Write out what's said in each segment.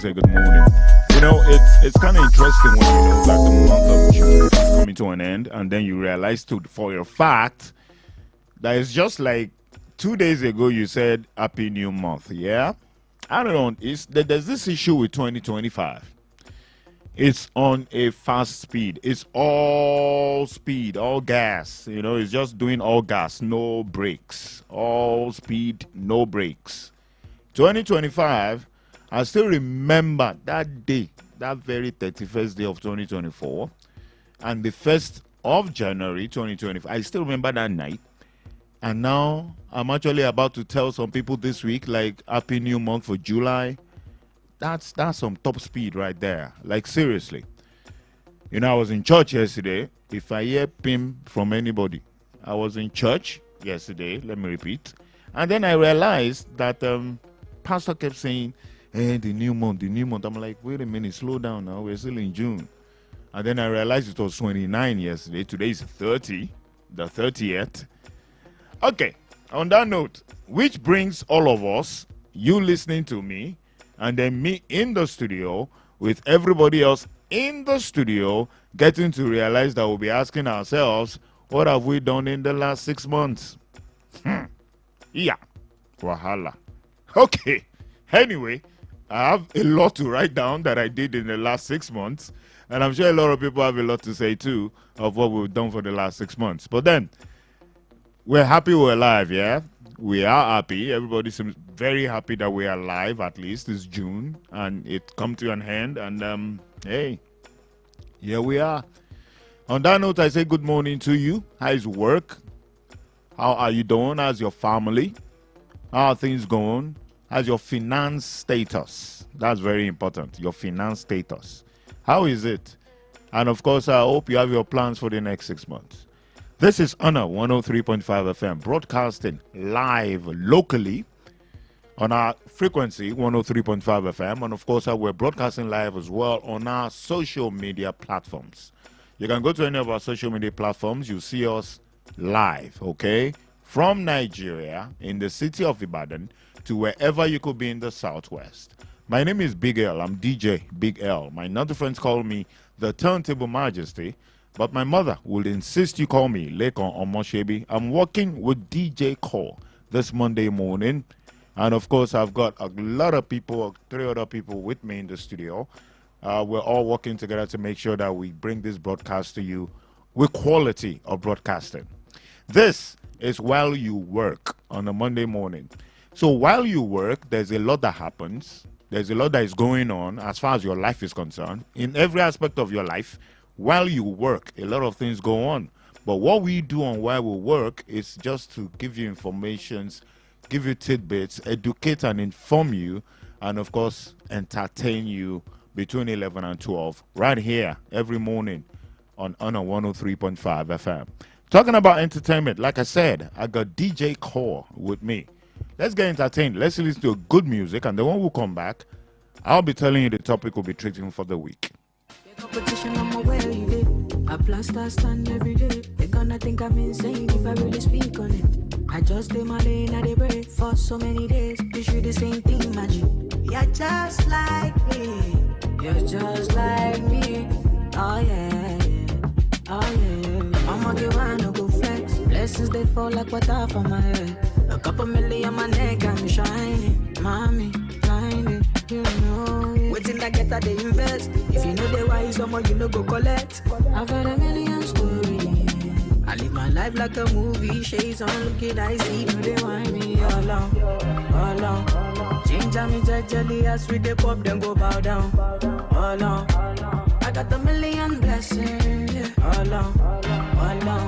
say good morning. It's kind of interesting when you know that the month of June is coming to an end, and then you realize for your fact that it's just like 2 days ago you said Happy New Month. Yeah, I don't know. There's this issue with 2025. It's on a fast speed. It's all speed, all gas. It's just doing all gas, no brakes. All speed, no brakes. 2025, I still remember that day, that very 31st day of 2024, and the 1st of January 2025. I still remember that night. And now I'm actually about to tell some people this week, like, Happy New Month for July. That's some top speed right there. Like, seriously. I was in church yesterday. If I hear PIM from anybody, I was in church yesterday. Let me repeat. And then I realized that pastor kept saying, hey, the new month. I'm like, wait a minute, slow down now. We're still in June. And then I realized it was 29 yesterday. Today is 30, the 30th. Okay, on that note, which brings all of us, you listening to me, and then me in the studio with everybody else in the studio, getting to realize that we'll be asking ourselves, what have we done in the last 6 months? Yeah, wahala. Okay, anyway, I have a lot to write down that I did in the last 6 months, and I'm sure a lot of people have a lot to say too of what we've done for the last 6 months. But then, we're happy we're alive, yeah? We are happy. Everybody seems very happy that we are alive, at least. It's June, and it come to an end, and hey, here we are. On that note, I say good morning to you. How's work? How are you doing? How's your family? How are things going? How's your finance status? That's very important, your finance status. How is it? And of course, I hope you have your plans for the next 6 months. This is Honor 103.5 FM, broadcasting live locally on our frequency 103.5 FM. And of course, we're broadcasting live as well on our social media platforms. You can go to any of our social media platforms. You see us live, okay? From Nigeria, in the city of Ibadan, to wherever you could be in the Southwest. My name is Big L. I'm DJ Big L. My other friends call me the Turntable Majesty. But my mother would insist you call me Lekan Omosebi. I'm working with DJ Core this Monday morning. And of course, I've got a lot of people, 3 other people with me in the studio. We're all working together to make sure that we bring this broadcast to you with quality of broadcasting. This is While You Work on a Monday morning. So while you work, there's a lot that happens. There's a lot that is going on as far as your life is concerned. In every aspect of your life, while you work, a lot of things go on. But what we do on While We Work is just to give you informations, give you tidbits, educate and inform you, and of course, entertain you between 11 and 12, right here, every morning on Honor 103.5 FM. Talking about entertainment, like I said, I got DJ Core with me. Let's get entertained. Let's listen to good music, and then when we come back, I'll be telling you the topic we'll be treating for the week. Competition, I'm aware you did. I plaster stand every day. They gonna think I'm insane if I really speak on it. I just stay my lane at the break for so many days. You should the same thing, magic. You're just like me. You're just like me. Oh yeah, yeah. Oh yeah. I'ma get round, no go flex. Blessings they fall like water from my head. A couple million on my neck, I'm shining. Mommy, blinding, you know it. Waiting I get that they invest. If you know they wise, someone you know go collect. I've heard a million stories. I live my life like a movie. Shades on, looking I see. No, they want me all on, all on. Ginger me jelly as we they pop, then go bow down. All on, I got a million blessings. Yeah. All on, all on.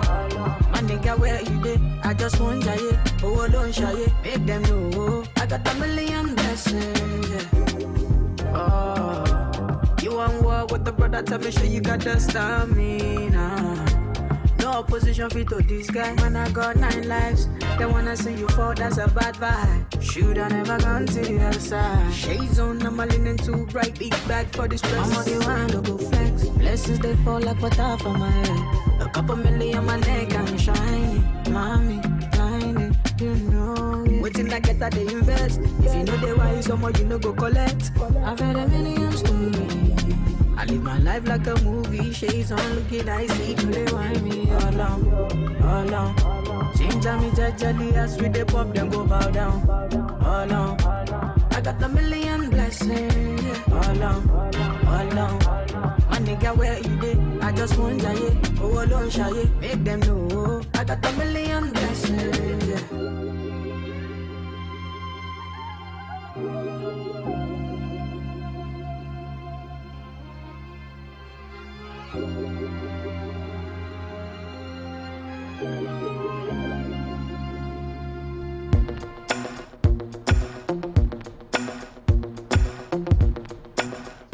My nigga, where you did? I just want you. Oh, don't shy it. Make them know. I got a million blessings. Yeah. Oh, you want war with the brother? Tell me, sure you got the stamina. No opposition fit to this guy. When I got 9 lives, they wanna see you fall, that's a bad vibe. Should I never gone to the other side? Shades on, I'm a linen too bright. Big bag for this stress. I'm on the round, no go flex. Blessings, they fall like water from my head. A couple million on my neck, I'm shining. Mommy, blinding, you know it. Waiting I get that they invest. If you know the why, some more you know go collect. I've had a million stories. I live my life like a movie. Shades on, looking icy. Do they want me all on, all on? Ginger me judgely as with the pop, then go bow down. All on. I got a million blessings. All on, all on. My nigga, where you did? I just want jaye. Oh, don't shy. Make them know. I got a million blessings. Yeah.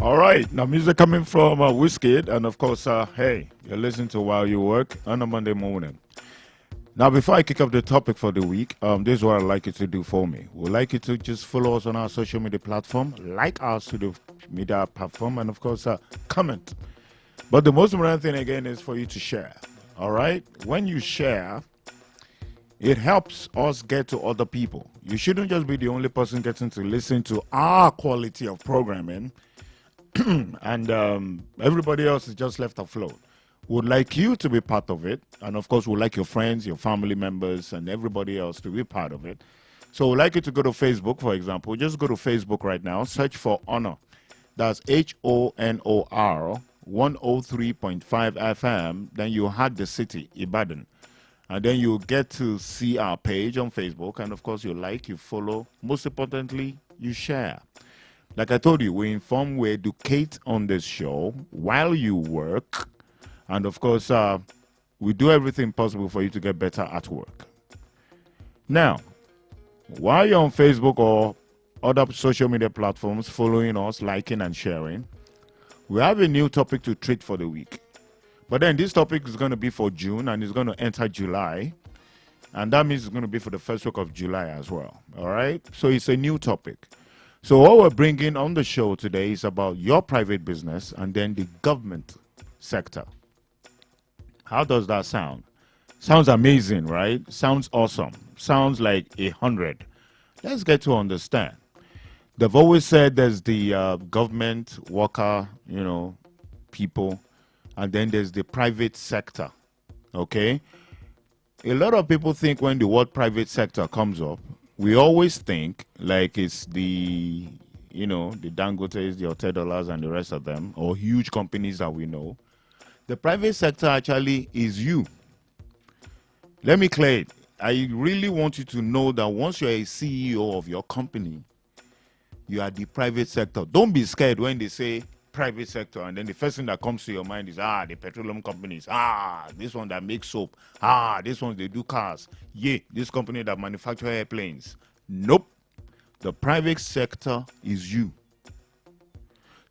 All right, now music coming from Whiskey, and of course, hey, you're listening to While You Work on a Monday morning. Now, before I kick up the topic for the week, this is what I'd like you to do for me. We'd like you to just follow us on our social media platform, like our social media platform, and of course, comment. But the most important thing, again, is for you to share. All right? When you share, it helps us get to other people. You shouldn't just be the only person getting to listen to our quality of programming, and everybody else is just left afloat. Would like you to be part of it, and of course, would like your friends, your family members, and everybody else to be part of it. So we'd like you to go to Facebook, for example. Just go to Facebook right now, search for Honor. That's HONOR 103.5 FM. Then you had the city, Ibadan. And then you get to see our page on Facebook. And of course, you like, you follow. Most importantly, you share. Like I told you, we inform, we educate on this show while you work. And of course, we do everything possible for you to get better at work. Now, while you're on Facebook or other social media platforms, following us, liking and sharing, we have a new topic to treat for the week. But then this topic is going to be for June and it's going to enter July. And that means it's going to be for the first week of July as well. All right? So it's a new topic. So what we're bringing on the show today is about your private business and then the government sector. How does that sound? Sounds amazing, right? Sounds awesome. Sounds like 100. Let's get to understand. They've always said there's the government worker, people, and then there's the private sector, okay? A lot of people think when the word private sector comes up, we always think like it's the, the Dangotes, the Otedolas, and the rest of them, or huge companies that we know. The private sector actually is you. Let me clear it. I really want you to know that once you're a CEO of your company, you are the private sector. Don't be scared when they say private sector and then the first thing that comes to your mind is, the petroleum companies. This one that makes soap. This one they do cars. Yeah, this company that manufacture airplanes. Nope. The private sector is you.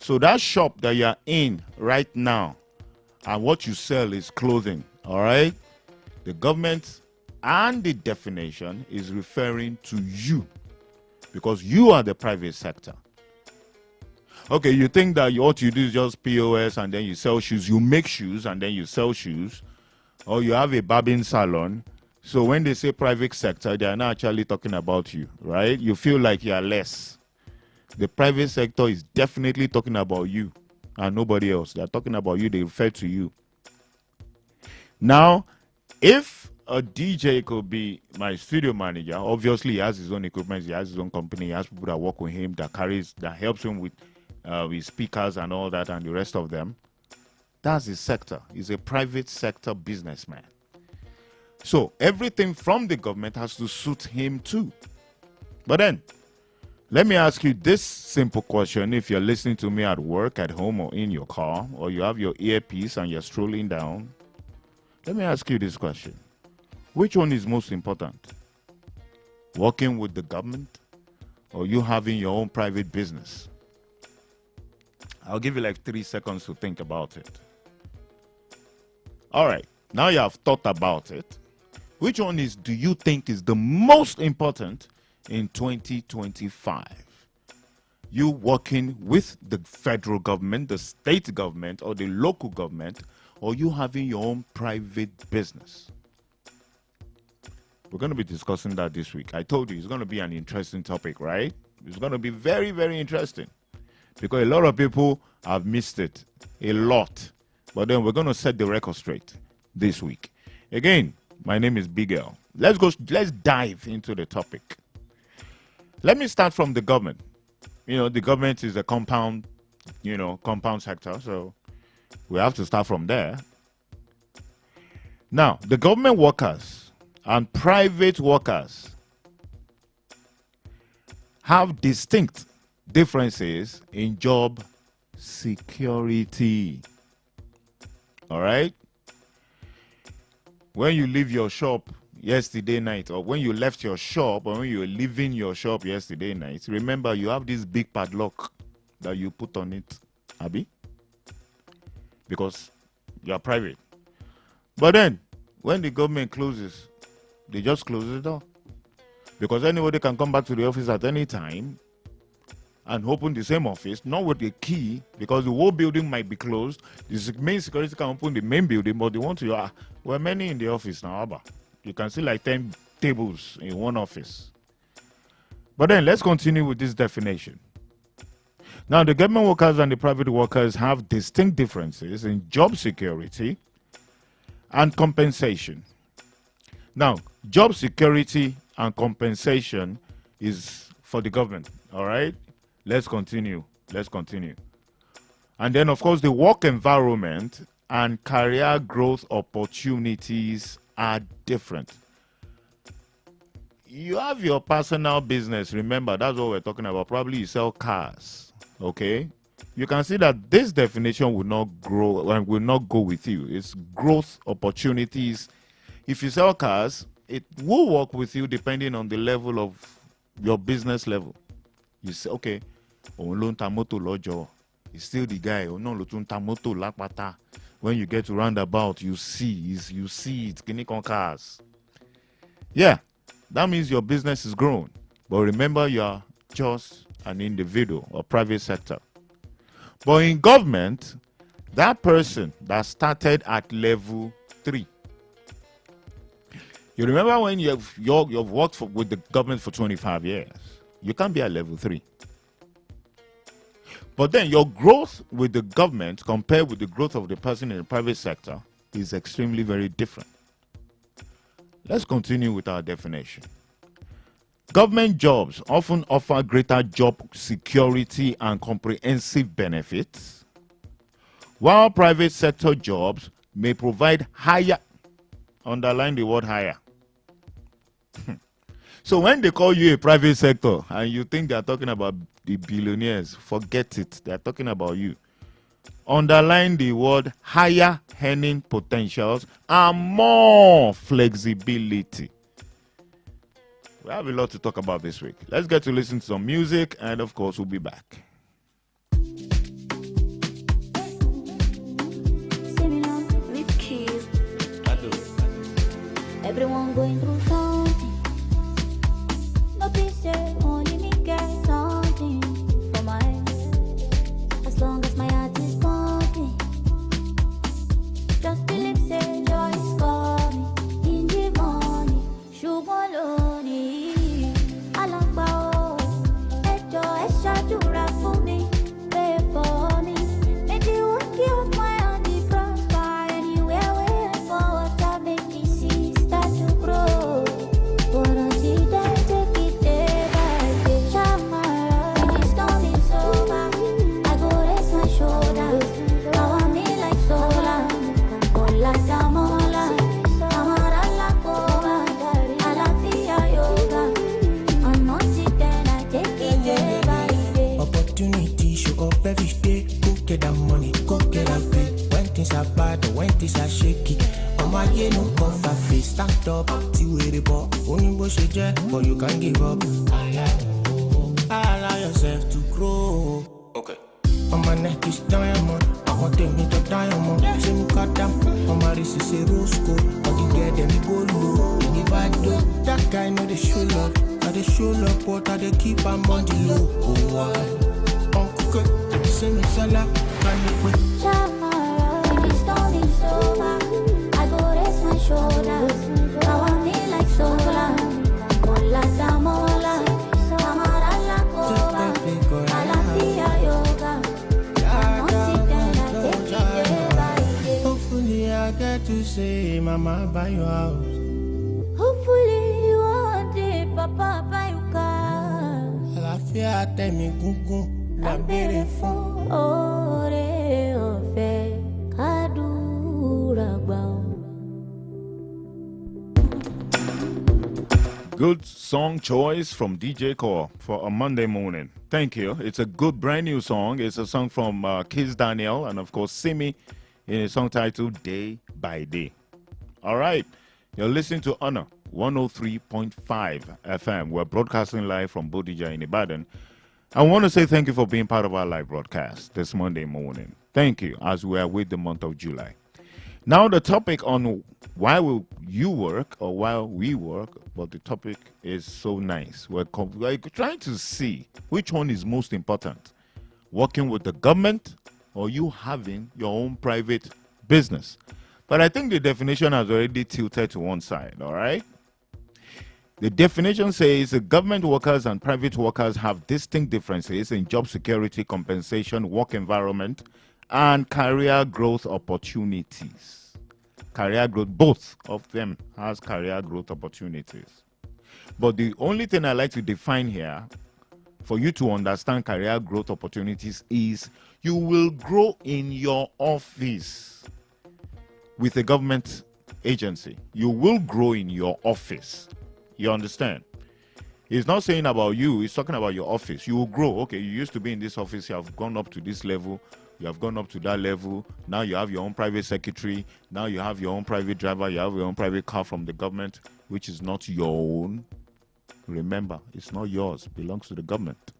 So that shop that you're in right now, and what you sell is clothing, all right? The government and the definition is referring to you because you are the private sector. Okay, you think that what you do is just POS and then you sell shoes. You make shoes and then you sell shoes. Or you have a barbing salon. So when they say private sector, they are not actually talking about you, right? You feel like you are less. The private sector is definitely talking about you and nobody else. They're talking about you. They refer to you. Now, if a DJ could be my studio manager, obviously he has his own equipment, he has his own company, he has people that work with him, that helps him with speakers and all that and the rest of them. That's his sector. He's a private sector businessman. So everything from the government has to suit him too. But then, let me ask you this simple question. If you're listening to me at work, at home, or in your car, or you have your earpiece and you're strolling down, let me ask you this question. Which one is most important? Working with the government or you having your own private business? I'll give you like 3 seconds to think about it. All right, now you have thought about it. Which one do you think is the most important in 2025? You working with the federal government, the state government, or the local government, or you having your own private business? We're going to be discussing that this week. I told you it's going to be an interesting topic, right? It's going to be very, very interesting because a lot of people have missed it. A lot. But then we're going to set the record straight this week. Again, my name is Big L. Let's dive into the topic. Let me start from the government. The government is a compound sector. So we have to start from there. Now, the government workers and private workers have distinct differences in job security. All right? When you leave your shop yesterday night, or when you left your shop, or when you were leaving your shop yesterday night, remember you have this big padlock that you put on it, Abby, because you are private. But then, when the government closes, they just close the door. Because anybody can come back to the office at any time and open the same office, not with a key, because the whole building might be closed. The main security can open the main building, but they want to, we're many in the office now, Abba. You can see like 10 tables in one office. But then, let's continue with this definition. Now, the government workers and the private workers have distinct differences in job security and compensation. Now, job security and compensation is for the government, all right? Let's continue. And then, of course, the work environment and career growth opportunities are different. You have your personal business. Remember, that's what we're talking about. Probably you sell cars, okay? You can see that this definition will not go with you. It's growth opportunities. If you sell cars, it will work with you depending on the level of your business level. You say, okay, he's still the guy. When you get to roundabout, you see it. Cars. Yeah, that means your business is growing. But remember, you are just an individual or private sector. But in government, that person that started at level 3. You remember when you've worked with the government for 25 years, you can't be at level 3. But then your growth with the government compared with the growth of the person in the private sector is extremely very different. Let's continue with our definition. Government jobs often offer greater job security and comprehensive benefits, while private sector jobs may provide higher, underline the word higher. So when they call you a private sector and you think they're talking about the billionaires, forget it. They're talking about you. Underline the word higher earning potentials and more flexibility. We have a lot to talk about this week. Let's get to listen to some music, and of course, we'll be back. Everyone going through something. No peace, only me get something for my head. As long as my heart is pumping, just believe, say joy is coming in the morning. Shugoloni, alambao, ejo eshadura for me, pray for me. Make the work of my hand be prosper anywhere where forward I make it see start to grow. But until then, take it day by day. Shamara, when it's coming so bad, I go raise my shoulder. Now I'm in like solar, Ola Damola, Amara la Cova, Alafia yoga. I'm not it then, I take it day by day. Opportunity show up every day. Go get that money, go get that pay. When things are bad, when things are shaky, on my year no cover face. Stand up, see where the ball. Only bush a jet, but you can't give up. Allow yourself to grow. Okay. On my neck is diamond. I want them to diamond. See me cut down. On my wrist is a rose gold. But you get them go low. If I do, that guy know they show love. I they show love, but I they keep them on the low. Oh, why? Uncle, see me sala, can you wait? Shamara, when it's coming so bad, I go raise my shoulder. Now I'm in like solar. say mama buy your house. Hopefully one day papa buy you car. Àlàáfíà tẹ̀mí gúngún là ń béèrè fún. Oore ọ̀fẹ́ kádùúrà gbà ọ́. Good song choice from DJ Core for a Monday morning. Thank you. It's a good brand new song. It's a song from Kiss Daniel and of course Simi in a song titled Day by Day. All right. You're listening to Honor 103.5 FM. We're broadcasting live from Bodija in Ibadan. I want to say thank you for being part of our live broadcast this Monday morning. Thank you as we are with the month of July. Now the topic on why will you work or while we work, but the topic is so nice. We're trying to see which one is most important. Working with the government or you having your own private business. But I think the definition has already tilted to one side, all right? The definition says the government workers and private workers have distinct differences in job security, compensation, work environment, and career growth opportunities. Career growth, both of them has career growth opportunities. But the only thing I like to define here for you to understand career growth opportunities is you will grow in your office with a government agency. You will grow in your office. You understand? He's not saying about you, he's talking about your office. You will grow. Okay, you used to be in this office, you have gone up to this level, you have gone up to that level. Now you have your own private secretary. Now you have your own private driver. You have your own private car from the government, which is not your own. Remember, it's not yours. It belongs to the government.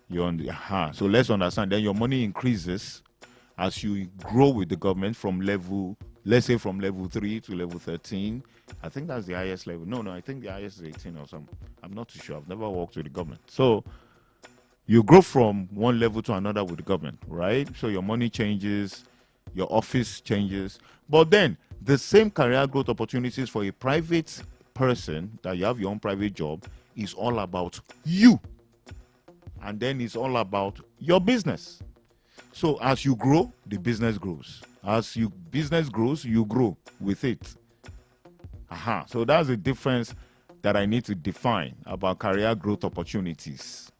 So let's understand. Then your money increases as you grow with the government from level, let's say from level 3 to level 13. I think that's the highest level. No, I think the highest is 18 or something. I'm not too sure. I've never worked with the government. So you grow from one level to another with the government, right? So your money changes, your office changes. But then the same career growth opportunities for a private person that you have your own private job is all about you. And then it's all about your business. So as you grow, the business grows. As your business grows, you grow with it. So that's the difference that I need to define about career growth opportunities.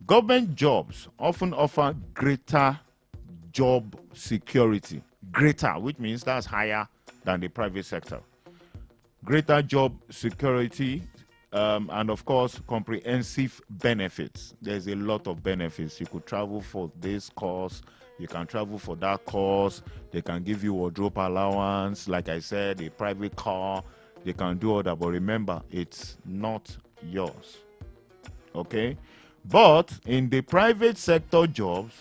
Government jobs often offer greater job security. Greater, which means that's higher than the private sector. Greater job security and of course comprehensive benefits. There's a lot of benefits. You could travel for this course, you can travel for that course, they can give you wardrobe allowance, like I said, a private car, they can do all that, but remember, it's not yours. Okay? But in the private sector jobs,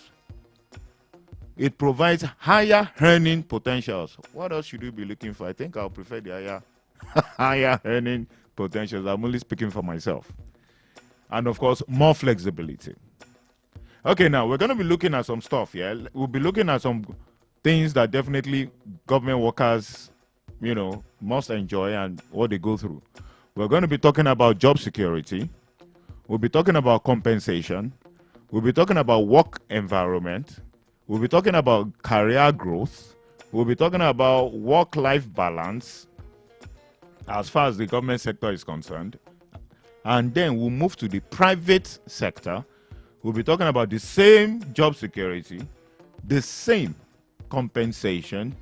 it provides higher earning potentials. What else should you be looking for? I think I'll prefer the higher earning potentials. I'm only speaking for myself. And of course, more flexibility. Okay, now we're going to be looking at some stuff, yeah? We'll be looking at some things that definitely government workers, must enjoy and what they go through. We're going to be talking about job security. We'll be talking about compensation. We'll be talking about work environment. We'll be talking about career growth. We'll be talking about work-life balance as far as the government sector is concerned. And then we'll move to the private sector. We'll be talking about the same job security, the same compensation,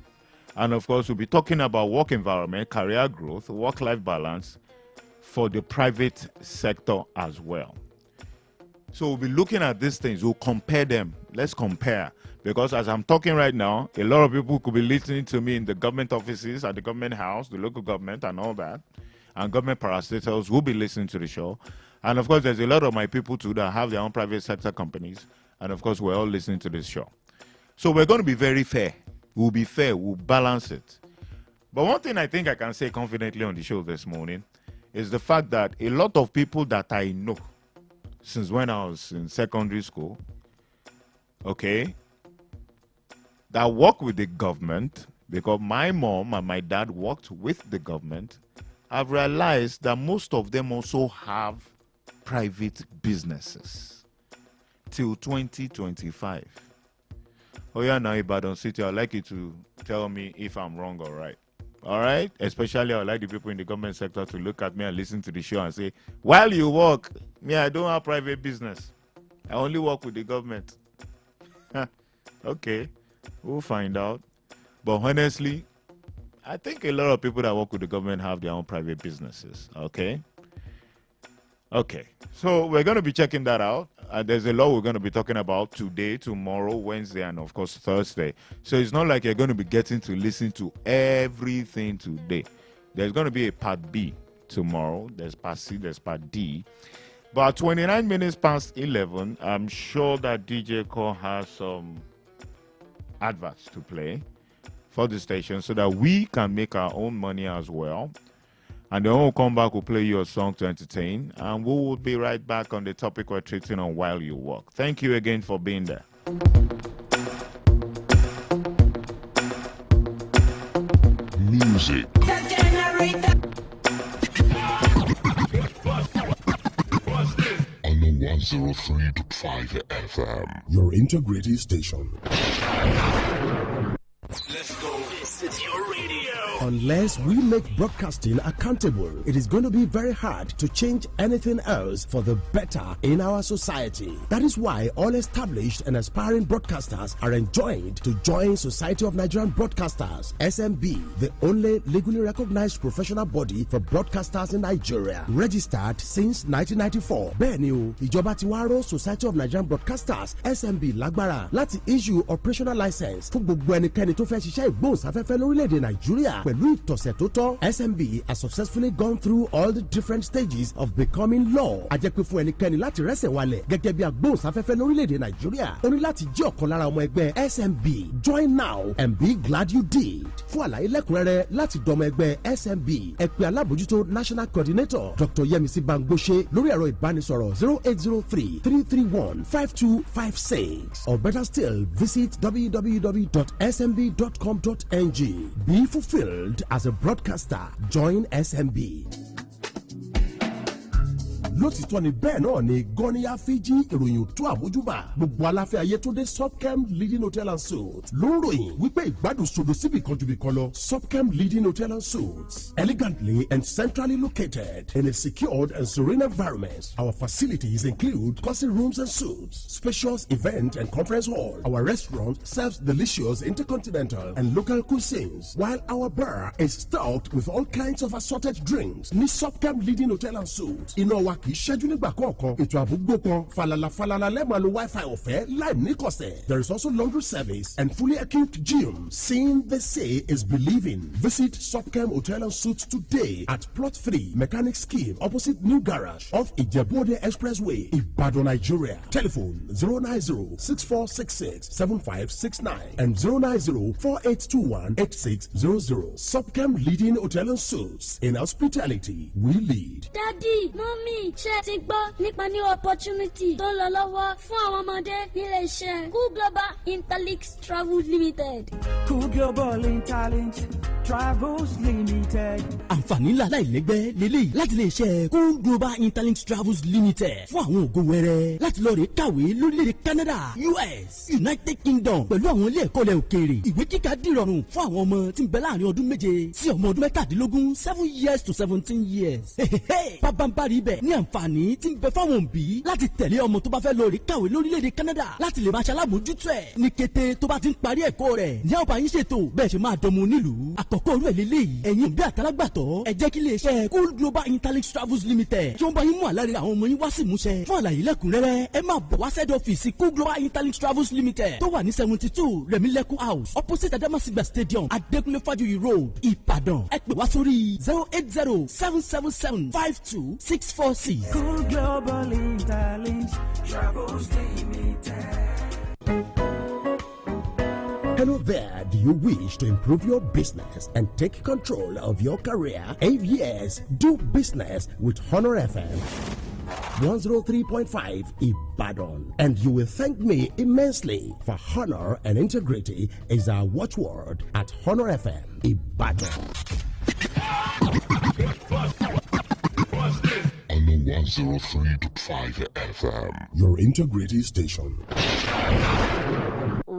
and of course, we'll be talking about work environment, career growth, work-life balance for the private sector as well. So we'll be looking at these things. We'll compare them. Let's compare. Because as I'm talking right now, a lot of people could be listening to me in the government offices, at the government house, the local government and all that. And government parastatals will be listening to the show. And of course, there's a lot of my people too that have their own private sector companies. And of course, we're all listening to this show. So we're going to be very fair. We'll be fair. We'll balance it. But one thing I think I can say confidently on the show this morning is the fact that a lot of people that I know since when I was in secondary school, okay, that work with the government, because my mom and my dad worked with the government, I've realized that most of them also have private businesses till 2025. Oh yeah, now Ibadan City, I'd like you to tell me if I'm wrong or right. All right? Especially I'd like the people in the government sector to look at me and listen to the show and say, while you work, me, I don't have private business. I only work with the government. Okay, we'll find out. But honestly, I think a lot of people that work with the government have their own private businesses. Okay? Okay, so we're going to be checking that out. There's a lot we're going to be talking about today, tomorrow, Wednesday, and of course Thursday. So it's not like you're going to be getting to listen to everything today. There's going to be a part B tomorrow. There's part C, there's part D. But 29 minutes past 11, I'm sure that DJ Cole has some adverts to play for the station so that we can make our own money as well. And then we'll come back, we'll play you a song to entertain. And we will be right back on the topic we're treating on While You Walk. Thank you again for being there. Music. On the 103.5 FM. Your integrity station. Let's go. This is your radio. Unless we make broadcasting accountable, it is going to be very hard to change anything else for the better in our society. That is why all established and aspiring broadcasters are enjoined to join Society of Nigerian Broadcasters, SMB, the only legally recognized professional body for broadcasters in Nigeria. Registered since 1994. Bẹ́ẹ̀ni o, ìjọba ti wá rọ̀ Society of Nigerian Broadcasters, SMB lágbára láti issue operational license fún gbogbo ẹnikẹ́ni tó fẹ́ ṣiṣẹ́ ìgbóhùnsáfẹ́fẹ́ lórílẹ̀‐èdè Nàìjíríà. Pẹ̀lú ìtọ̀sẹ̀ tó tọ́, SMB has successfully gone through all the different stages of becoming law. Àjẹpẹ́ fún ẹnikẹ́ni láti rẹ́sẹ̀ walẹ̀ gẹ́gẹ́ bí agbóhùnsáfẹ́fẹ́ lórílẹ̀‐èdè Nàìjíríà. Ó ní láti jẹ́ ọ̀kan lára ọmọ ẹgbẹ́ SMB. Join now and be glad you did. Fún àlàyé lẹ́kùnrẹ́rẹ́ láti dọmọ ẹgbẹ́ SMB, ẹ pè alábòjútó National Coordinator Dr. Yemisi Bangbose lórí ẹ̀rọ ìbánisọ̀rọ̀ 0803-331-5256 or better still visit www.smb.com.ng. Be fulfilled as a broadcaster. Join SMB. Lótìtọ́ ni bẹ́ẹ̀ náà ni gọ́níyà fíjì ìròyìn tó àmójúbà gbogbo aláfẹ́ ayé tó dé Subcam Leading Hotel and Suites ló ń ròyìn wípé ìgbádùn ṣòdo síbì kan ju bì kan lọ. Subcam Leading Hotel and Suites, elegantly and centrally located in a secured and serene environment. Our facilities include cozy rooms and suites, spacious event and conference hall. Our restaurant serves delicious intercontinental and local cuisines, while our bar is stocked with all kinds of assorted drinks. Ní Subcam Leading Hotel and Suites, iná wa kì í ṣẹ́jú nígbà kọ̀ọ̀kan. Ètò àbúgbò kan falala lẹ́ẹ̀ma lo Wi-Fi ọ̀fẹ́ láì ní kọ̀sẹ̀. There is also laundry service and fully equipped gym. Seeing the say is believing. Visit Subcam Hotel and Suites today at Plot 3, Mechanic Scheme, opposite New Garage, off Ijebu-Ode Expressway, Ibadan, Nigeria. Telephone 090-6466-7569 and 090-4821-8600. Subcam Leading Hotel and Suites. In hospitality, we lead. Daddy, Mommy, ṣé ti gbọ́ nípa new opportunity tó ń lọ lọ́wọ́ fún àwọn ọmọdé nílé iṣẹ́ Cool Global Interlinks Travels Limited. Cool Global Interlinks Travels Limited. Àǹfààní ńlá láìlẹ́gbẹ́ lélẹ́yìí láti lè ṣe Cool Global Interlinks Travels Limited fún àwọn ògo wẹrẹ láti lọ rè kàwé lórílẹ̀‐èdè Canada, US, United Kingdom pẹ̀lú àwọn ilé ẹ̀kọ́ ilẹ̀ òkèèrè. Ìwé kíkà dìrọ̀rùn fún àwọn ọmọ tí ń bẹ láàrin ọdún 7 sí ọmọ ọdún 17, 7 years to 17 years. Pàbàmbarì ibẹ̀ ní àǹfààní tí ń bẹ fáwọn òbí láti tẹ̀lé ọmọ tó bá fẹ́ lọ rè kàwé lórílẹ̀‐èdè Canada láti lè máa ṣalábòójútó ẹ̀ ní kété tó bá ti ń parí ẹ̀kọ́ rẹ̀. Ní àwọn àyín ṣètò bẹ́ẹ̀ ṣe máa dọmọ onílùú. Àkọ́kọ́ orú ẹ̀ lélẹ́yìí ẹ̀yin òbí àtàlágbàtọ́ ẹ jẹ́ kí ilé iṣẹ́ Cool Global Interlinks Travels Limited kí wọ́n bá yín mú àlàyé àwọn ọmọ yín wá sí ìmúṣẹ. Fún àlàyé lẹ́kùnrẹ́rẹ́ ẹ máa bọ̀ wá sẹ́dọ̀ ọ́fíìsì Cool Global Interlinks Travels Limited tó wà ní 72 Rẹ̀mílẹ́kùn House opposite Adamasingba Stadium Adékúnlé Fájuyì Road Ìbàdàn. Ẹ pè wá sórí 080-777-52646. Cool Global Interlinks Travels Limited. Hello there. Do you wish to improve your business and take control of your career? If yes, do business with Honor FM 103.5 Ibadan, and you will thank me immensely, for honor and integrity is our watchword at Honor FM Ibadan. On the 103.5 FM. Your integrity station.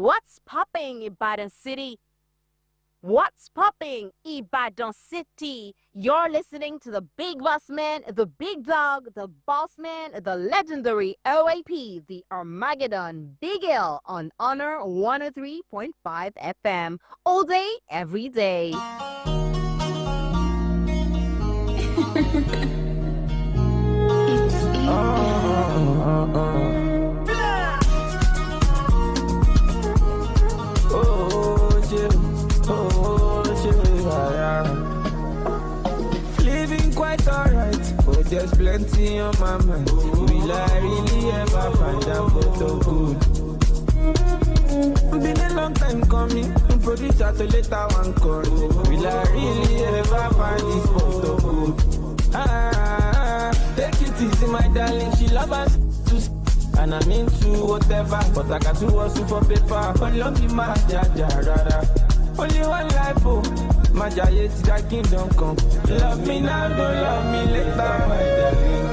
What's popping, Ibadan City? What's popping, Ibadan City? You're listening to the big boss man, the big dog, the boss man, the legendary OAP, the Armageddon, Big L on Honor 103.5 FM. All day, every day. Living quite alright, but there's plenty on my mind. Will I really ever find out photo good? Been a long time coming, producer to later one call. Will I really ever find this photo good? Take it easy, my darling, she love us too. And I'm into whatever, but I got to hustle for paper. But love me, my jaja. Only one life, oh, my giant that kingdom come. Love me now, don't love me later, my darling.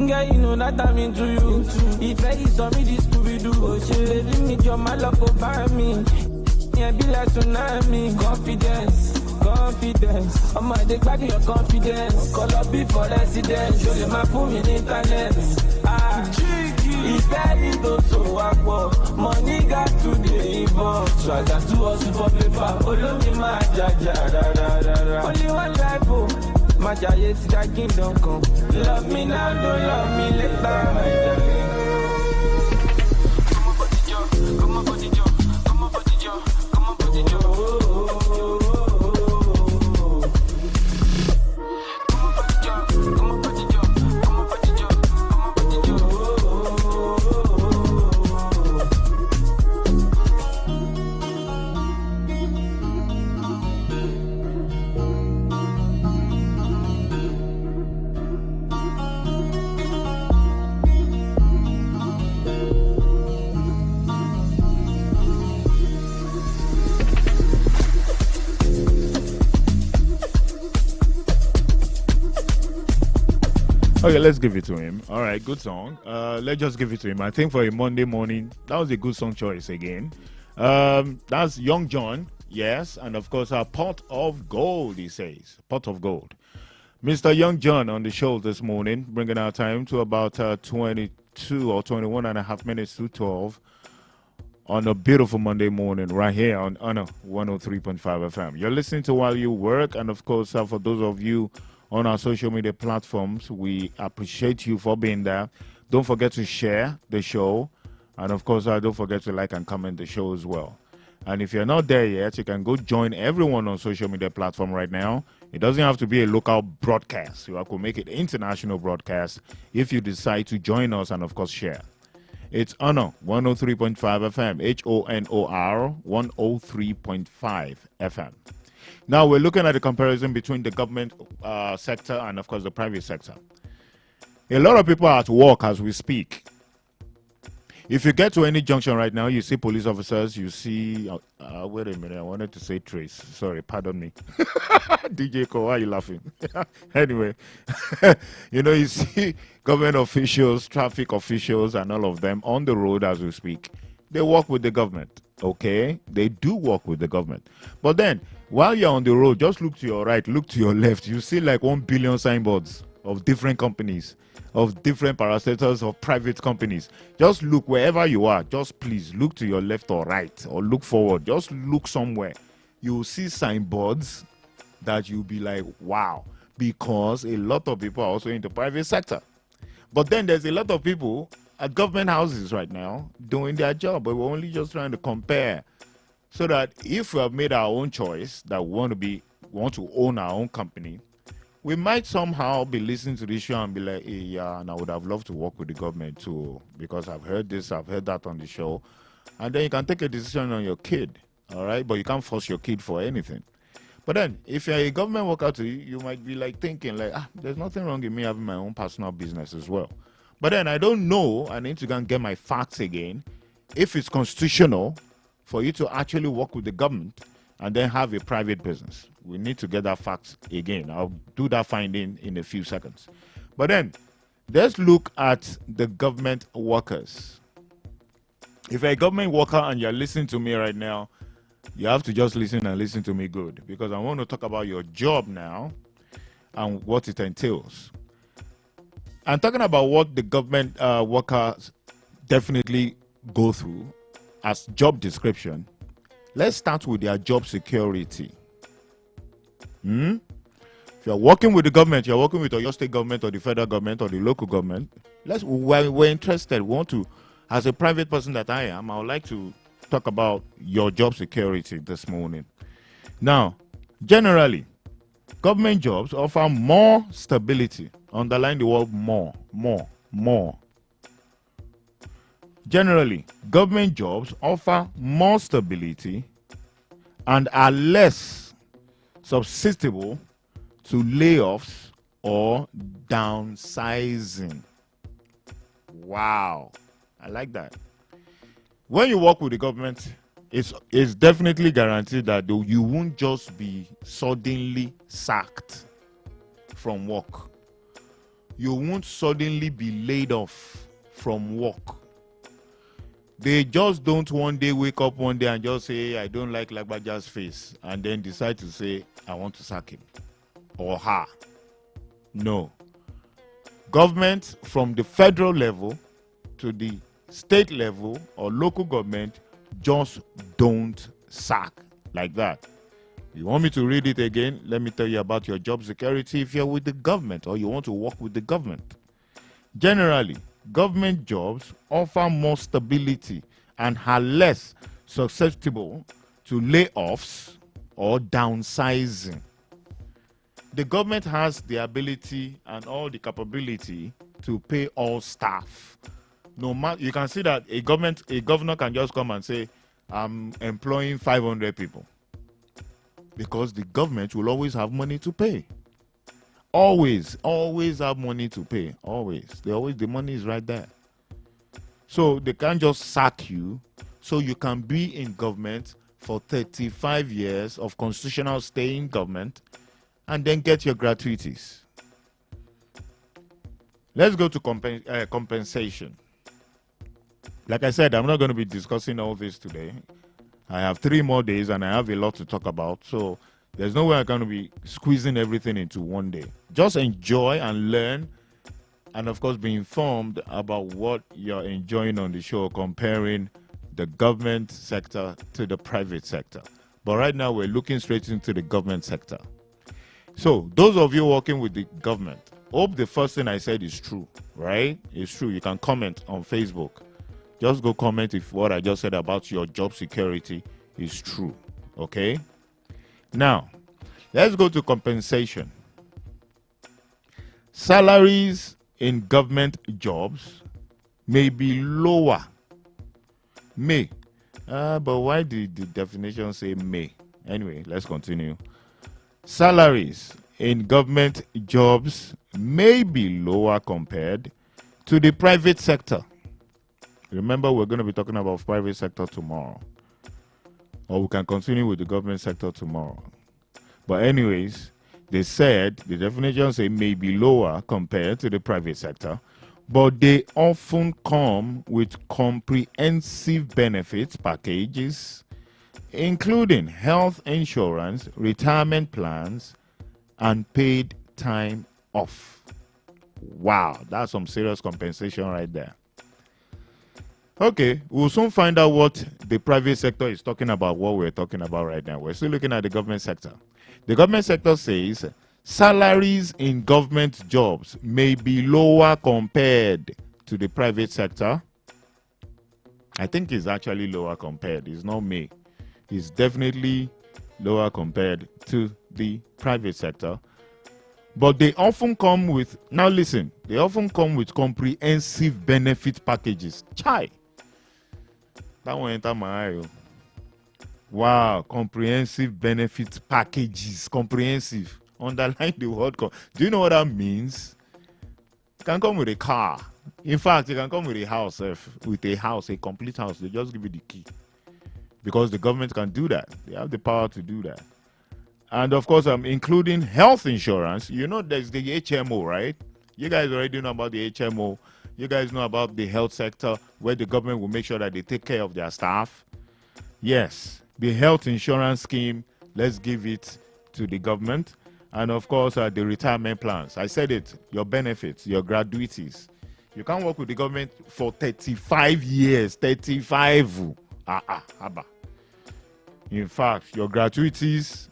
Girl, you know that I'm into you. If I saw me, this Scooby-Doo. Oh, she baby, me your my love over me. Yeah, be like tsunami. Confidence. I'm a dick back in your confidence. Call up before residence. Show them my phone in internet. If I need to so walk, money got to the involved. So I got to hustle for paper. Follow me, my jaja. Only one life, oh. My giant that kingdom come. Love me now, don't love me later, my darling. Come on, body job. Okay, let's give it to him. All right, good song. Let's just give it to him. I think for a Monday morning, that was a good song choice again. That's Young John, yes, and of course, our pot of gold, he says. Pot of gold. Mr. Young John on the show this morning, bringing our time to about 22 or 21 and a half minutes to 12 on a beautiful Monday morning right here on Honor 103.5 FM. You're listening to While You Work, and of course, for those of you on our social media platforms, we appreciate you for being there. Don't forget to share the show, and of course, don't forget to like and comment the show as well. And if you're not there yet, you can go join everyone on social media platform right now. It doesn't have to be a local broadcast. You could make it international broadcast if you decide to join us and of course share. It's Honor 103.5 FM, HONOR 103.5 FM. Now we're looking at the comparison between the government sector and of course the private sector. A lot of people are at work as we speak. If you get to any junction right now, you see police officers, you see, wait a minute, I wanted to say Trace. Sorry, pardon me. DJ Ko, why are you laughing? Anyway, you see government officials, traffic officials, and all of them on the road as we speak. They work with the government, okay? They do work with the government. But then, while you're on the road, just look to your right, look to your left. You see like 1 billion signboards of different companies, of different parastatals of private companies. Just look wherever you are. Just please look to your left or right or look forward. Just look somewhere. You'll see signboards that you'll be like, wow, because a lot of people are also in the private sector. But then there's a lot of people at government houses right now doing their job, but we're only just trying to compare so that if we have made our own choice that we want to own our own company, we might somehow be listening to this show and be like, hey, yeah, and I would have loved to work with the government too, because I've heard this, I've heard that on the show. And then you can take a decision on your kid, all right? But you can't force your kid for anything. But then, if you're a government worker too, you might be like thinking like, there's nothing wrong with me having my own personal business as well. But then I don't know, I need to go and get my facts again, if it's constitutional for you to actually work with the government and then have a private business. We need to get that fact again. I'll do that finding in a few seconds. But then, let's look at the government workers. If you're a government worker and you're listening to me right now, you have to just listen and listen to me good, because I want to talk about your job now and what it entails. I'm talking about what the government workers definitely go through as job description. Let's start with their job security. If you're working with the government, you're working with your state government or the federal government or the local government, we're interested. We want to, as a private person that I am, I would like to talk about your job security this morning. Now, generally, government jobs offer more stability. Underline the word more. Generally, government jobs offer more stability and are less susceptible to layoffs or downsizing. Wow, I like that. When you work with the government, it's definitely guaranteed that you won't just be suddenly sacked from work. You won't suddenly be laid off from work. They just don't one day wake up one day and just say, I don't like Lagbaja's face, and then decide to say, I want to sack him or her. No. Government from the federal level to the state level or local government just don't sack like that. You want me to read it again? Let me tell you about your job security if you're with the government or you want to work with the government. Generally, government jobs offer more stability and are less susceptible to layoffs or downsizing. The government has the ability and all the capability to pay all staff. No matter, you can see that a governor can just come and say, I'm employing 500 people. Because the government will always have money to pay. Always have money to pay. Always. The money is right there. So they can't just sack you so you can be in government for 35 years of constitutional stay in government and then get your gratuities. Let's go to compensation. Like I said, I'm not going to be discussing all this today. I have 3 more days and I have a lot to talk about. So there's no way I'm going to be squeezing everything into one day. Just enjoy and learn, and of course be informed about what you're enjoying on the show, comparing the government sector to the private sector. But right now we're looking straight into the government sector. So those of you working with the government, hope the first thing I said is true, right? It's true. You can comment on Facebook. Just go comment if what I just said about your job security is true. Okay? Now, let's go to compensation. Salaries in government jobs may be lower. May. But why did the definition say may? Anyway, let's continue. Salaries in government jobs may be lower compared to the private sector. Remember, we're going to be talking about private sector tomorrow. Or we can continue with the government sector tomorrow. But anyways, they said the definition say may be lower compared to the private sector, but they often come with comprehensive benefits packages, including health insurance, retirement plans, and paid time off. Wow, that's some serious compensation right there. Okay, we'll soon find out what the private sector is talking about, what we're talking about right now. We're still looking at the government sector. The government sector says salaries in government jobs may be lower compared to the private sector. I think it's actually lower compared. It's not may. It's definitely lower compared to the private sector. But they often come with, now listen, they often come with comprehensive benefit packages. Chai! That one enter my eye. Wow, comprehensive benefit packages. Comprehensive. Underline the word. Do you know what that means? It can come with a car. In fact, you can come with a house, a complete house. They just give you the key. Because the government can do that. They have the power to do that. And of course, including health insurance. You know, there's the HMO, right? You guys already know about the HMO. You guys know about the health sector, where the government will make sure that they take care of their staff. Yes, the health insurance scheme, let's give it to the government. And of course, the retirement plans. I said it, your benefits, your gratuities. You can't work with the government for 35 years. 35. Haba. In fact, your gratuities,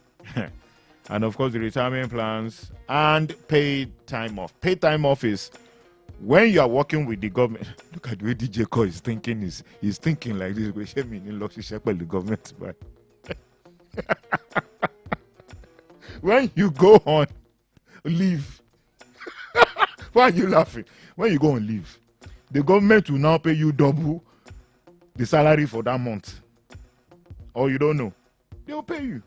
and of course, the retirement plans, and paid time off. Paid time off is when you are working with the government. Look at the way DJ Cole is thinking. He's thinking like this. The government, but when you go on leave, why are you laughing? When you go on leave, the government will now pay you double the salary for that month. Or you don't know. They'll pay you.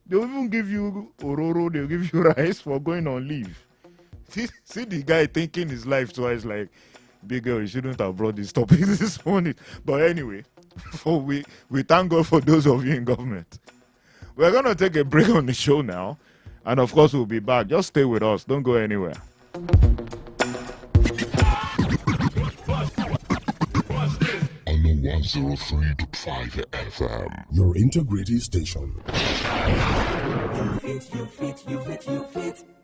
They'll even give you ororo, they'll give you rice for going on leave. See the guy thinking his life twice, like, big girl, you shouldn't have brought this topic this morning. But anyway, we thank God for those of you in government. We're going to take a break on the show now. And of course, we'll be back. Just stay with us. Don't go anywhere. On the 103.5 FM. Your integrity station.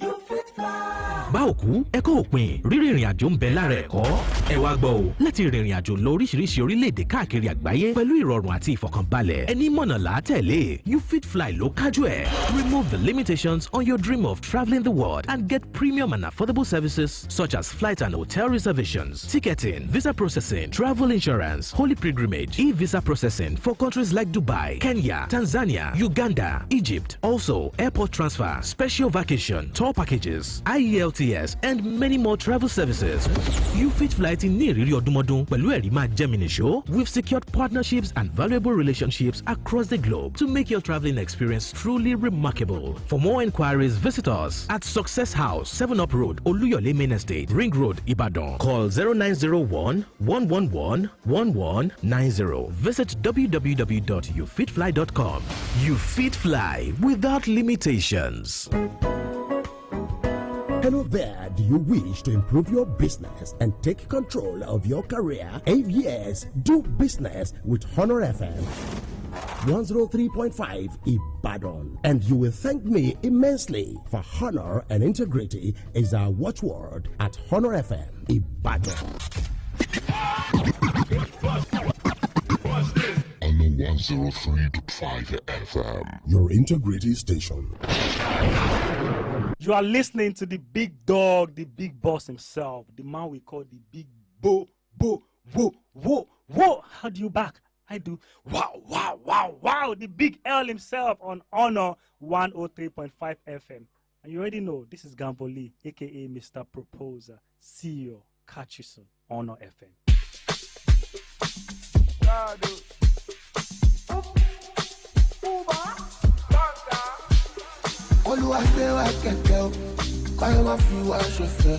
You fit fly. bá òkú ẹ̀kọ́ òpin rírìn ìrìn àjò ń bẹ lára ẹ̀kọ́ ẹ wá gbọ́ o láti rìnrìn àjò lọ oríṣiríṣi orílẹ̀-èdè káàkiri àgbáyé pẹ̀lú ìrọ̀rùn àti ìfọ̀kànbalẹ̀ ẹni mọ̀nà látẹ̀lé You Fit Fly ló kájú ẹ̀. Remove the limitations on your dream of traveling the world and get premium and affordable services such as flight and hotel reservations, ticketing, visa processing, travel insurance, holy pilgrimage, e-visa processing for countries like Dubai, Kenya, Tanzania, Uganda, Egypt. Also, airport transfer, special vacation, tour packages, IELTS, and many more travel services. You Fit Fly ti ní ìrírí ọdúnmọ́dún pẹ̀lú ẹ̀rí máa jẹ́ mi nìṣó. We've secured partnerships and valuable relationships across the globe to make your traveling experience truly remarkable. For more inquiries, visit us at Success House, 7 Up Road, Oluyole Main Estate, Ring Road, Ibadan. Call 0901 111 1190. Visit www.youfitfly.com. You Fit Fly without limitations. Hello there. Do you wish to improve your business and take control of your career? 8 years, do business with Honor FM. 103.5 Ibadan. And you will thank me immensely, for honor and integrity is our watchword at Honor FM Ibadan. On the 103.5 FM. Your integrity station. You are listening to the big dog, the big boss himself, the man we call the big whoa. How do you back? I do wow. The big L himself on Honor 103.5 FM. And you already know, this is Gamboli, aka Mr. Proposer, CEO, catch you soon, Honor FM. Olúwàfẹ́ wa kẹ̀kẹ́ o, káyọ̀ máa fi wá ṣọ̀fẹ́.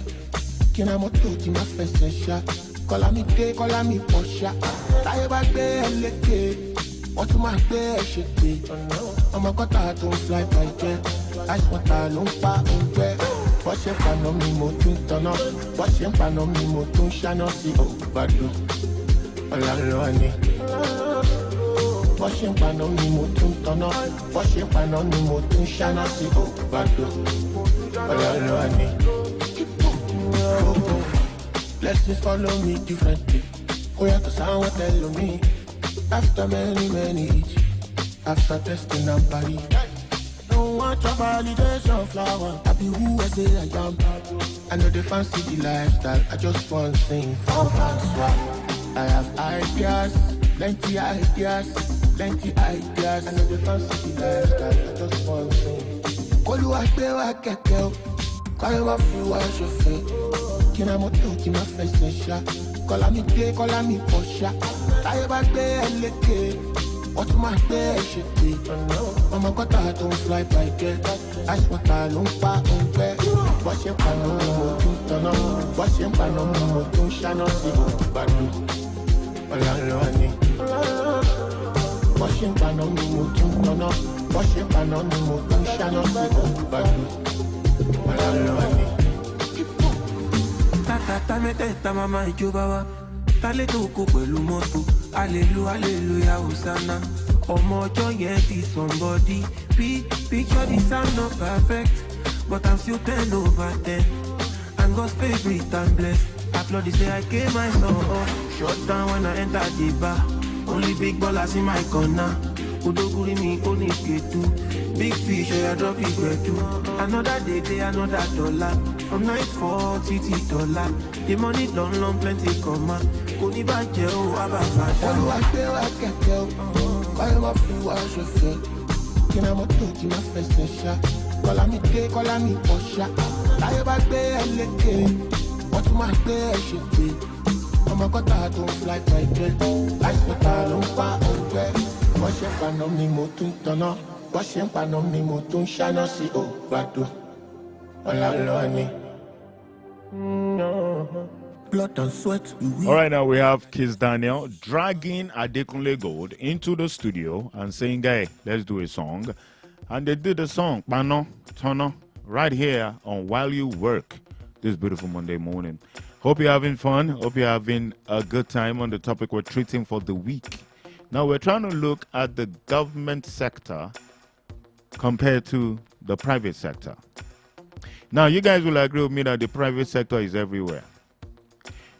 Kí náà mọ́tò tí máa fẹsẹ̀ ṣá. Kọ́lá mi dé, kọ́lá mi pọ̀ ṣá. Táyé bá gbé ẹ lékè, wọ́n tún máa gbé ẹ ṣègbè. Ọmọ kọ́tà tó ń fly by jet, láìpọ̀tà ló ń pa òǹgbẹ́. Bọ́ ṣe ń paná mi mo tún tanná, bọ́ ṣe ń paná mi mo tún ṣáná sí òbádùn. Ọ̀làlọ́ ni. Bọ́ ṣe ń paná mi mo tún tanná, bọ́ ṣe ń paná mi mo tún ṣáná sí òbádùn. Ọ̀làlọ́ ni. Blessings follow me differently. Oh yeah, cause I want to tell me. After many each, after testing and body. Don't want your validation flower. I be who I say I am. I know they fancy the lifestyle. I just want to sing for fans. I have ideas, plenty ideas. I know they fancy the lifestyle. I just want to sing. Olúwàfẹ́ wa kẹ̀kẹ́ o, káyọ̀ máa fi wá ṣọ̀fẹ́. Kí náà mọ́tò tí máa fẹsẹ̀ ṣá. Kọ́lá mi dé, kọ́lá mi pọ̀ ṣá. Táyé bá gbé ẹ lékè, wọ́n tún máa gbé ẹ ṣègbè. Ọmọ kọ́tà tó ń fly by jet, láìpọ̀tà ló ń pa òǹgbẹ́. Bọ́ ṣe paná mi mo tún turn up. Washing pan on me, mo tún ṣáná sí òbàdàn. Ọ̀làlọ́ ni. Washing pan on me, mo tún turn up. Washing pan on me, mo tún ṣáná sí òbàdàn. Ọ̀làlọ́ ni. Tata mẹ́tẹ̀ẹ̀ta mama ìjọba wa. Tálẹ́ tó kó pẹ̀lú mọ́tò. Hallelujah, Hosanna. Ọmọ ọjọ́ yẹn ti somebody. Picture the sound not perfect, but I'm still 10 over 10. I'm God's favorite and blessed. Applaud the say I came myself off. Shut down when I enter the bar. Only big ballers in my corner. Odoguri mi only ketu. Big fish, I drop it too. Another day, another dollar. From night 40 to dollar. The money don't long plenty come out. Koni ba je o abafata. Olúwa gbé wa kẹ̀kẹ́ o. Báyọ̀ wá fi wá ṣòfò. Kí ni mo tó kí n máa fẹsẹ̀ ṣá? Kọ́lá mi dé, kọ́lá mi pọ̀ ṣá. Láyé bá gbé ẹ lékè. Wọ́n tún máa gbé ẹ ṣègbè. Ọmọ kọ́ta tó ń fly private. Láìsí ta ló ń pa ọ̀gbẹ́. Wọ́n ṣe paná mi mo tún tanná. Wọ́n ṣe ń paná mi mo tún ṣáná sí òbàdàn. Ọ̀làlọ́ ni. Blood and sweat. All right, now we have Kiss Daniel dragging Adekunle Gold into the studio and saying, "Hey, let's do a song." And they did the song, Pano, Tono, right here on While You Work this beautiful Monday morning. Hope you're having fun. Hope you're having a good time on the topic we're treating for the week. Now, we're trying to look at the government sector compared to the private sector. Now, you guys will agree with me that the private sector is everywhere.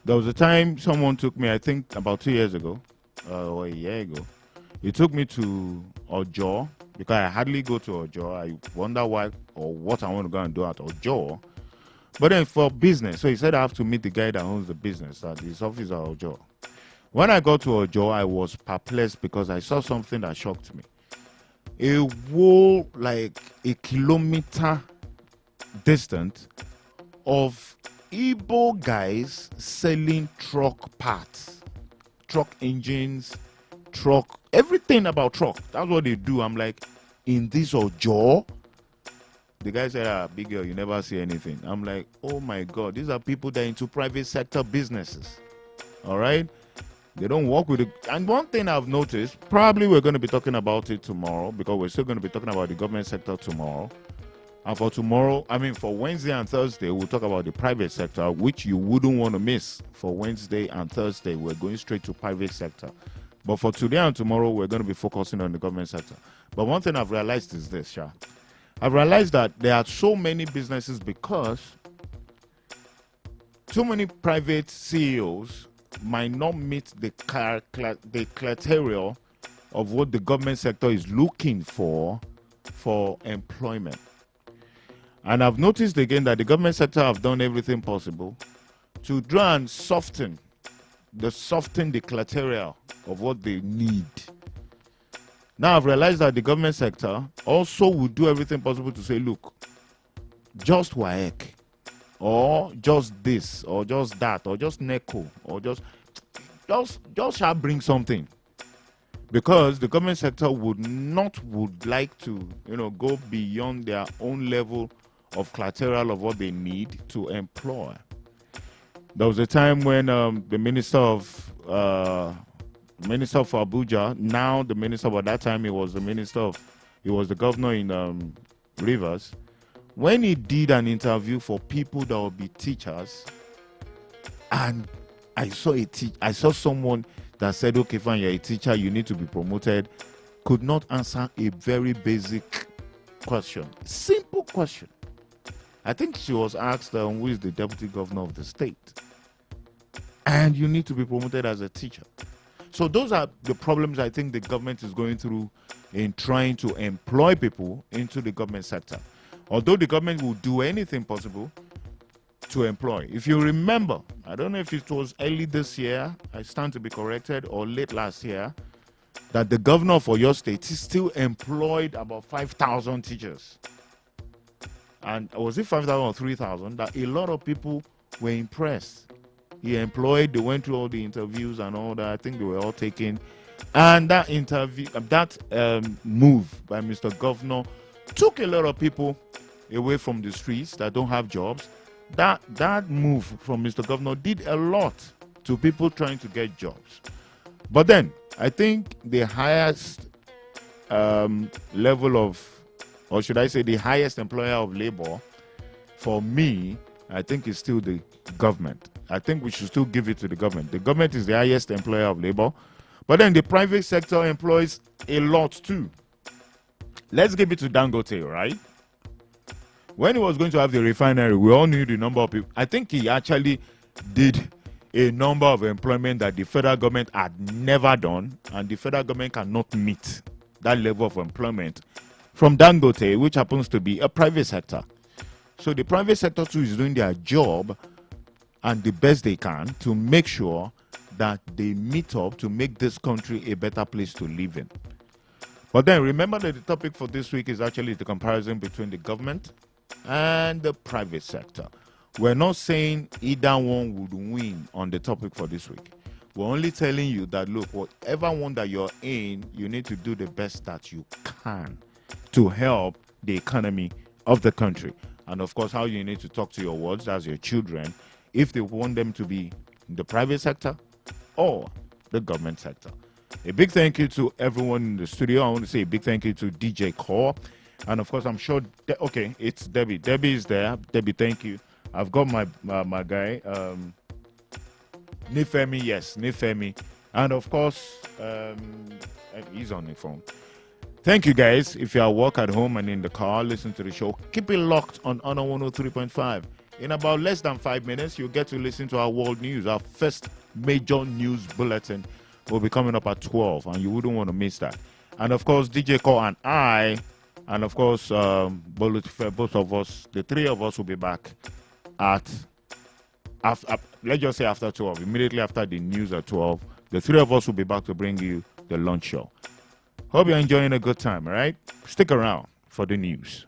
There was a time someone took me, I think about 2 years ago, or a year ago. He took me to Ojo, because I hardly go to Ojo. I wonder why or what I want to go and do at Ojo. But then for business, so he said I have to meet the guy that owns the business at his office at Ojo. When I got to Ojo, I was perplexed because I saw something that shocked me. A whole, like a kilometer distant of Igbo guys selling truck parts, truck engines, truck, everything about truck. That's what they do. I'm like, in this Ojo? The guy said, big girl, you never see anything. I'm like, oh my God, these are people that are into private sector businesses. All right? They don't work with it. And one thing I've noticed, probably we're going to be talking about it tomorrow because we're still going to be talking about the government sector tomorrow. And for tomorrow, for Wednesday and Thursday, we'll talk about the private sector, which you wouldn't want to miss. For Wednesday and Thursday, we're going straight to private sector. But for today and tomorrow, we're going to be focusing on the government sector. But one thing I've realized is this, Sha. I've realized that there are so many businesses because too many private CEOs might not meet the criteria of what the government sector is looking for employment. And I've noticed again that the government sector have done everything possible to try and soften the criteria of what they need. Now I've realized that the government sector also will do everything possible to say, look, just WAEC, or just this, or just that, or just NECO, or just shall bring something. Because the government sector would like to, go beyond their own level of criteria of what they need to employ. There was a time when the Minister of Abuja, now the minister, but that time he was the governor in Rivers, when he did an interview for people that would be teachers, and I saw someone that said, okay, fine, you're a teacher, you need to be promoted, could not answer a very basic question. Simple question. I think she was asked, who is the deputy governor of the state? And you need to be promoted as a teacher. So those are the problems I think the government is going through in trying to employ people into the government sector. Although the government will do anything possible to employ. If you remember, I don't know if it was early this year, I stand to be corrected, or late last year, that the governor for your state is still employed about 5,000 teachers. And was it 5,000 or 3,000? That a lot of people were impressed. He employed, they went through all the interviews and all that. I think they were all taken. And that move by Mr. Governor took a lot of people away from the streets that don't have jobs, that move from Mr. Governor did a lot to people trying to get jobs. But then I think the highest level of, or should I say the highest employer of labor, for me, I think is still the government. I think we should still give it to the government. The government is the highest employer of labor. But then the private sector employs a lot too. Let's give it to Dangote, right? When he was going to have the refinery, we all knew the number of people. I think he actually did a number of employment that the federal government had never done, and the federal government cannot meet that level of employment from Dangote, which happens to be a private sector. So the private sector too is doing their job and the best they can to make sure that they meet up to make this country a better place to live in. But then remember that the topic for this week is actually the comparison between the government and the private sector. We're not saying either one would win on the topic for this week. We're only telling you that, look, whatever one that you're in, you need to do the best that you can to help the economy of the country. And of course, how you need to talk to your words, that's your children, if they want them to be in the private sector or the government sector. A big thank you to everyone in the studio. I want to say a big thank you to DJ Core. And of course, I'm sure, okay, it's Debbie. Debbie is there. Debbie, thank you. I've got my guy, Nifemi, yes, Nifemi. And of course, he's on the phone. Thank you, guys. If you're at work, at home, and in the car, listen to the show. Keep it locked on Honor 103.5. In about less than 5 minutes, you'll get to listen to our world news. Our first major news bulletin will be coming up at 12, and you wouldn't want to miss that. And of course, DJ Core and I, and of course, both of us, the three of us will be back at, after, let's just say after 12, immediately after the news at 12. The three of us will be back to bring you the lunch show. Hope you're enjoying a good time, all right? Stick around for the news.